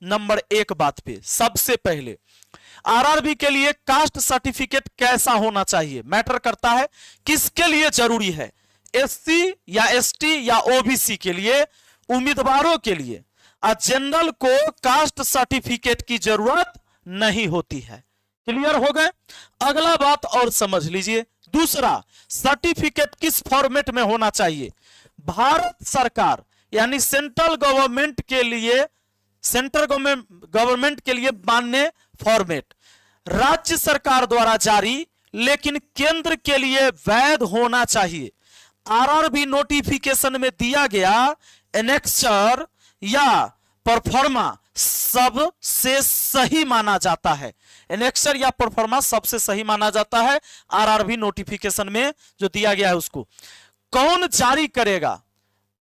Number 1 बात पे सबसे पहले आरआरबी के लिए कास्ट सर्टिफिकेट कैसा होना चाहिए मैटर करता है। किसके लिए जरूरी है, एससी या एसटी या ओबीसी के लिए उम्मीदवारों के लिए। जनरल को कास्ट सर्टिफिकेट की जरूरत नहीं होती है। क्लियर हो गए। अगला बात और समझ लीजिए। दूसरा, सर्टिफिकेट किस फॉर्मेट में होना चाहिए। भारत सरकार यानी सेंट्रल गवर्नमेंट के लिए मान्य फॉर्मेट, राज्य सरकार द्वारा जारी लेकिन केंद्र के लिए वैध होना चाहिए। आरआरबी नोटिफिकेशन में दिया गया एनेक्चर या परफॉर्मा सबसे सही माना जाता है। एनेक्चर या परफॉर्मा सबसे सही माना जाता है आरआरबी नोटिफिकेशन में जो दिया गया है उसको। कौन जारी करेगा।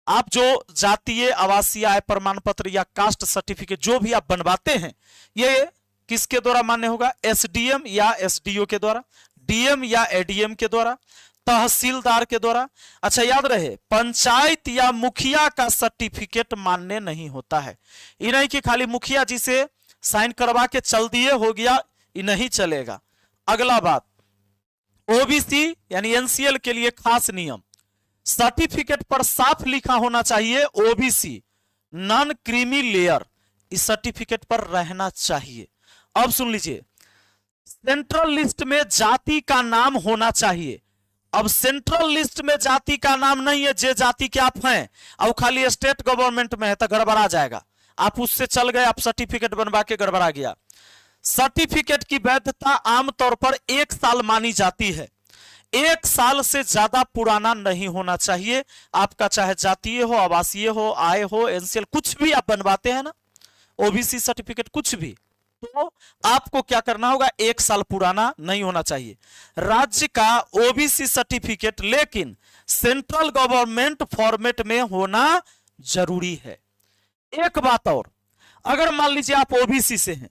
आप जो जातीय आवासीय आय प्रमाण पत्र या कास्ट सर्टिफिकेट जो भी आप बनवाते हैं ये किसके द्वारा मान्य होगा, एसडीएम या एसडीओ के द्वारा, डीएम या एडीएम के द्वारा, तहसीलदार के द्वारा। अच्छा याद रहे, पंचायत या मुखिया का सर्टिफिकेट मान्य नहीं होता है। ये नहीं कि खाली मुखिया जी से साइन करवा के चल दिए हो गया, ये नहीं चलेगा। अगला बात, ओबीसी यानी एनसीएल के लिए खास नियम, सर्टिफिकेट पर साफ लिखा होना चाहिए ओबीसी नॉन क्रीमी लेयर, इस सर्टिफिकेट पर रहना चाहिए। अब सुन लीजिए, सेंट्रल लिस्ट में जाति का नाम होना चाहिए। अब सेंट्रल लिस्ट में जाति का नाम नहीं है, जे जाति के आप हैं और खाली स्टेट गवर्नमेंट में है तो गड़बड़ा जाएगा। आप उससे चल गए, आप सर्टिफिकेट बनवा के गड़बड़ा गया। सर्टिफिकेट की वैधता आमतौर पर 1 साल मानी जाती है। 1 साल से ज्यादा पुराना नहीं होना चाहिए। आपका चाहे जातीय हो, आवासीय हो, आय हो, एनसीएल कुछ भी आप बनवाते हैं ना, ओबीसी सर्टिफिकेट कुछ भी, तो आपको क्या करना होगा, 1 साल पुराना नहीं होना चाहिए। राज्य का ओबीसी सर्टिफिकेट लेकिन सेंट्रल गवर्नमेंट फॉर्मेट में होना जरूरी है। एक बात और, अगर मान लीजिए आप ओबीसी से हैं,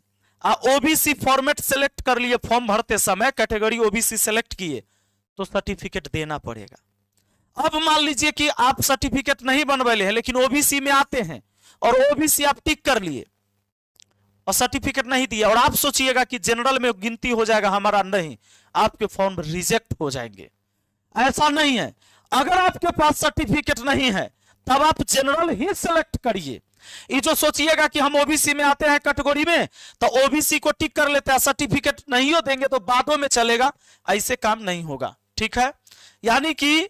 ओबीसी फॉर्मेट सेलेक्ट कर लिए, फॉर्म भरते समय कैटेगरी ओबीसी सेलेक्ट किए तो सर्टिफिकेट देना पड़ेगा। अब मान लीजिए कि आप सर्टिफिकेट नहीं बनवाले हैं लेकिन ओबीसी में आते हैं और ओबीसी आप टिक कर लिए और सर्टिफिकेट नहीं दिया और आप सोचिएगा कि जनरल में गिनती हो जाएगा, हमारा नहीं, आपके फॉर्म रिजेक्ट हो जाएंगे। ऐसा नहीं है। अगर आपके पास सर्टिफिकेट नहीं है तब आप जनरल ही सिलेक्ट करिए। ये जो सोचिएगा कि हम ओबीसी में आते हैं कैटेगरी में तो ओबीसी को टिक कर लेते हैं, सर्टिफिकेट नहीं हो देंगे तो बादों में चलेगा, ऐसे काम नहीं होगा। ठीक है, यानी कि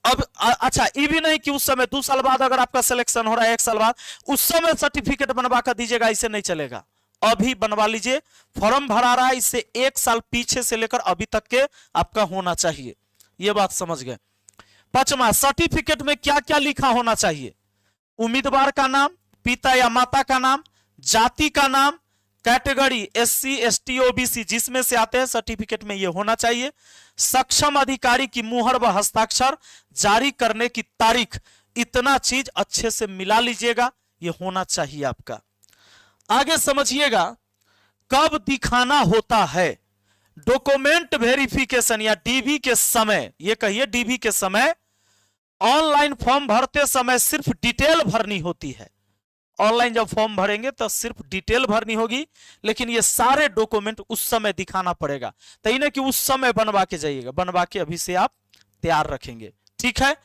अब अच्छा ये भी नहीं कि उस समय 2 साल बाद अगर आपका सिलेक्शन हो रहा है 1 साल बाद उस समय सर्टिफिकेट बनवा कर दीजिएगा, ऐसे नहीं चलेगा। अभी बनवा लीजिए, फॉर्म भरा रहा है इससे 1 साल पीछे से लेकर अभी तक के आपका होना चाहिए। ये बात समझ गए। 5वां, सर्टिफिकेट में क्या क्या लिखा होना चाहिए। उम्मीदवार का नाम, पिता या माता का नाम, जाति का नाम, कैटेगरी एससी एसटी ओबीसी जिसमें से आते हैं सर्टिफिकेट में ये होना चाहिए, सक्षम अधिकारी की मुहर व हस्ताक्षर, जारी करने की तारीख, इतना चीज अच्छे से मिला लीजिएगा, ये होना चाहिए आपका। आगे समझिएगा कब दिखाना होता है। डॉक्यूमेंट वेरिफिकेशन या डीवी के समय, ये कहिए डीवी के समय ऑनलाइन फॉर्म भरते समय सिर्फ डिटेल भरनी होती है। ऑनलाइन जब फॉर्म भरेंगे तो सिर्फ डिटेल भरनी होगी, लेकिन ये सारे डॉक्यूमेंट उस समय दिखाना पड़ेगा। तो इन्हें कि उस समय बनवा के जाइएगा, बनवा के अभी से आप तैयार रखेंगे। ठीक है।